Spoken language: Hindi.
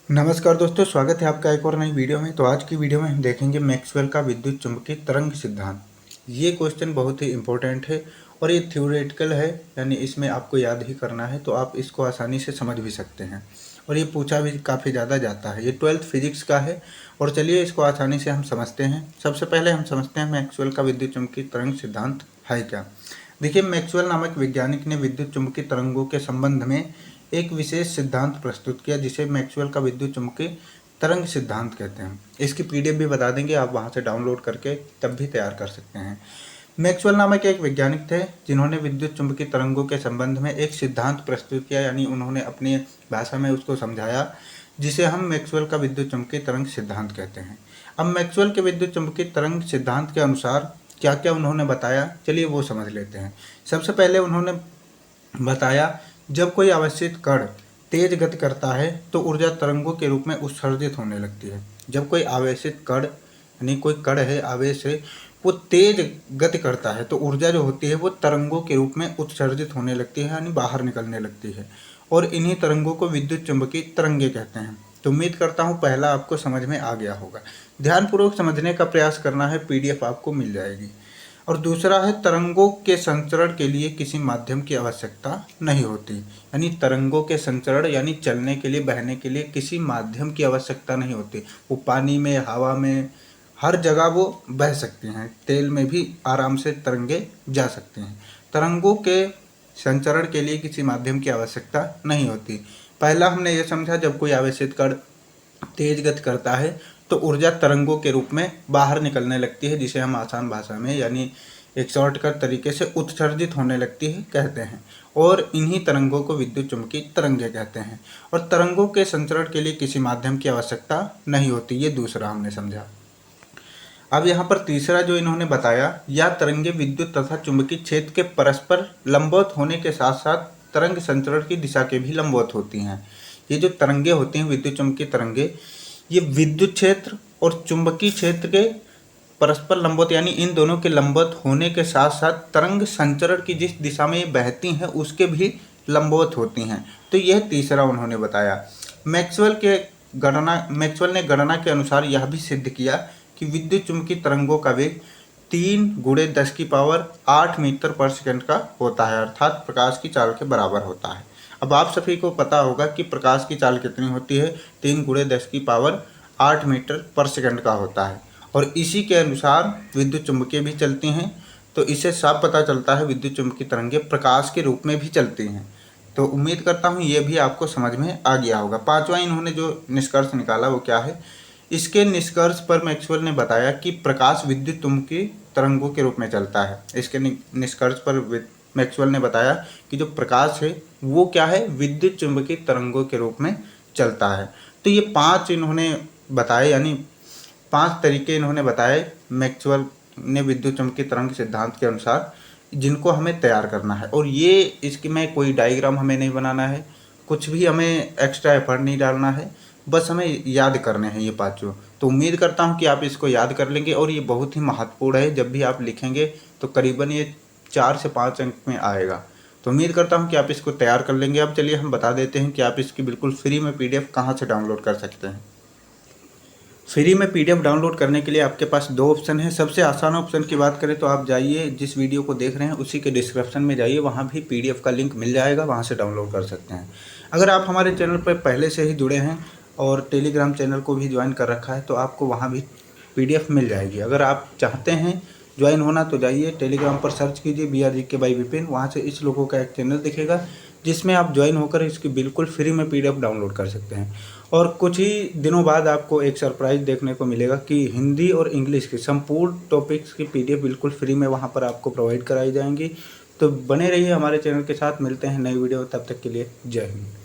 नमस्कार दोस्तों, स्वागत है आपका एक और नई वीडियो में। तो आज की वीडियो में हम देखेंगे मैक्सवेल का विद्युत चुम्बकीय तरंग सिद्धांत। ये क्वेश्चन बहुत ही इम्पोर्टेंट है और ये थ्योरेटिकल है, यानी इसमें आपको याद ही करना है, तो आप इसको आसानी से समझ भी सकते हैं और ये पूछा भी काफ़ी ज़्यादा जाता है। ये 12th फिजिक्स का है और चलिए इसको आसानी से हम समझते हैं। सबसे पहले हम समझते हैं मैक्सवेल का विद्युत चुम्बकीय तरंग सिद्धांत है क्या। देखिए, मैक्सवेल नामक वैज्ञानिक ने विद्युत चुम्बकीय तरंगों के संबंध में एक विशेष सिद्धांत प्रस्तुत किया जिसे मैक्सवेल का विद्युत चुम्बकीय तरंग सिद्धांत कहते हैं। इसकी पीडीएफ भी बता देंगे, आप वहां से डाउनलोड करके तब भी तैयार कर सकते हैं। मैक्सवेल नामक एक वैज्ञानिक थे जिन्होंने विद्युत चुम्बकीय तरंगों के संबंध में एक सिद्धांत प्रस्तुत किया, यानी उन्होंने अपनी भाषा में उसको समझाया, जिसे हम मैक्सवेल का विद्युत चुम्बकीय तरंग सिद्धांत कहते हैं। अब मैक्सवेल के विद्युत चुम्बकीय तरंग सिद्धांत के अनुसार क्या क्या उन्होंने बताया, चलिए वो समझ लेते हैं। सबसे पहले उन्होंने बताया, जब कोई आवेशित कण तेज गति करता है तो ऊर्जा तरंगों के रूप में उत्सर्जित होने लगती है। जब कोई आवेशित कण, यानी कोई कण है, आवेश है, वो तेज गति करता है तो ऊर्जा जो होती है वो तरंगों के रूप में उत्सर्जित होने लगती है, यानी बाहर निकलने लगती है। और इन्हीं तरंगों को विद्युत चुम्बकीय तरंगे कहते हैं। तो उम्मीद करता हूँ पहला आपको समझ में आ गया होगा। ध्यानपूर्वक समझने का प्रयास करना है, पीडीएफ आपको मिल जाएगी। और दूसरा है, तरंगों के संचरण के लिए किसी माध्यम की आवश्यकता नहीं होती। यानी तरंगों के संचरण यानी चलने के लिए, बहने के लिए किसी माध्यम की आवश्यकता नहीं होती। वो पानी में, हवा में, हर जगह वो बह सकती हैं। तेल में भी आराम से तरंगे जा सकती हैं। तरंगों के संचरण के लिए किसी माध्यम की आवश्यकता नहीं होती। पहला हमने ये समझा, जब कोई आवेशित कण तेज गति करता है तो ऊर्जा तरंगों के रूप में बाहर निकलने लगती है, जिसे हम आसान भाषा में, यानी एक शॉर्टकट तरीके से उत्सर्जित होने लगती है कहते हैं। और इन्हीं तरंगों को विद्युत चुम्बकीय तरंगे कहते हैं। और तरंगों के संचरण के लिए किसी माध्यम की आवश्यकता नहीं होती, ये दूसरा हमने समझा। अब यहाँ पर तीसरा जो इन्होंने बताया, या तरंगे विद्युत तथा चुंबकीय क्षेत्र के परस्पर लंबवत होने के साथ साथ तरंग संचरण की दिशा के भी लंबवत होती हैं। ये जो तरंगे होती हैं, विद्युत चुम्बकीय तरंगे, ये विद्युत क्षेत्र और चुंबकीय क्षेत्र के परस्पर लंबवत, यानी इन दोनों के लंबवत होने के साथ साथ तरंग संचरण की जिस दिशा में ये बहती हैं उसके भी लंबवत होती हैं। तो यह तीसरा उन्होंने बताया। मैक्सवेल ने गणना के अनुसार यह भी सिद्ध किया कि विद्युत चुम्बकीय तरंगों का वेग 3 × 10⁸ मीटर पर सेकंड का होता है, अर्थात प्रकाश की चाल के बराबर होता है। अब आप सभी को पता होगा कि प्रकाश की चाल कितनी होती है, 3 × 10⁸ मीटर पर सेकंड का होता है। और इसी के अनुसार विद्युत चुम्बकीय भी चलती हैं। तो इससे साफ पता चलता है विद्युत चुम्बकीय तरंगे प्रकाश के रूप में भी चलती हैं। तो उम्मीद करता हूँ ये भी आपको समझ में आ गया होगा। पांचवा इन्होंने जो निष्कर्ष निकाला वो क्या है, इसके निष्कर्ष पर मैक्सवेल ने बताया कि प्रकाश विद्युत चुम्बकीय तरंगों के रूप में चलता है। इसके निष्कर्ष पर मैक्सवेल ने बताया कि जो प्रकाश है वो क्या है, विद्युत चुम्बकीय तरंगों के रूप में चलता है। तो ये 5 इन्होंने बताए, यानी 5 तरीके इन्होंने बताए मैक्सवेल ने विद्युत चुम्बकीय तरंग सिद्धांत के अनुसार, जिनको हमें तैयार करना है। और ये इसकी में कोई डायग्राम हमें नहीं बनाना है, कुछ भी हमें एक्स्ट्रा एफर्ट नहीं डालना है, बस हमें याद करने हैं ये पाँचों। तो उम्मीद करता हूँ कि आप इसको याद कर लेंगे और ये बहुत ही महत्वपूर्ण है। जब भी आप लिखेंगे तो करीबन ये 4 से 5 अंक में आएगा। तो उम्मीद करता हूँ कि आप इसको तैयार कर लेंगे। अब चलिए हम बता देते हैं कि आप इसकी बिल्कुल फ्री में पीडीएफ कहाँ से डाउनलोड कर सकते हैं। फ्री में पीडीएफ डाउनलोड करने के लिए आपके पास 2 ऑप्शन है। सबसे आसान ऑप्शन की बात करें तो आप जाइए, जिस वीडियो को देख रहे हैं उसी के डिस्क्रिप्शन में जाइए, वहाँ भी पीडीएफ का लिंक मिल जाएगा, वहाँ से डाउनलोड कर सकते हैं। अगर आप हमारे चैनल पर पहले से ही जुड़े हैं और टेलीग्राम चैनल को भी ज्वाइन कर रखा है तो आपको वहाँ भी पीडीएफ मिल जाएगी। अगर आप चाहते हैं ज्वाइन होना तो जाइए, टेलीग्राम पर सर्च कीजिए BRGK बाई विपिन, वहाँ से इस लोगों का एक चैनल दिखेगा जिसमें आप ज्वाइन होकर इसकी बिल्कुल फ्री में पीडीएफ डाउनलोड कर सकते हैं। और कुछ ही दिनों बाद आपको एक सरप्राइज़ देखने को मिलेगा कि हिंदी और इंग्लिश के संपूर्ण टॉपिक्स की पीडीएफ बिल्कुल फ्री में वहाँ पर आपको प्रोवाइड कराई जाएंगी। तो बने रहिए हमारे चैनल के साथ, मिलते हैं नई वीडियो, तब तक के लिए जय हिंद।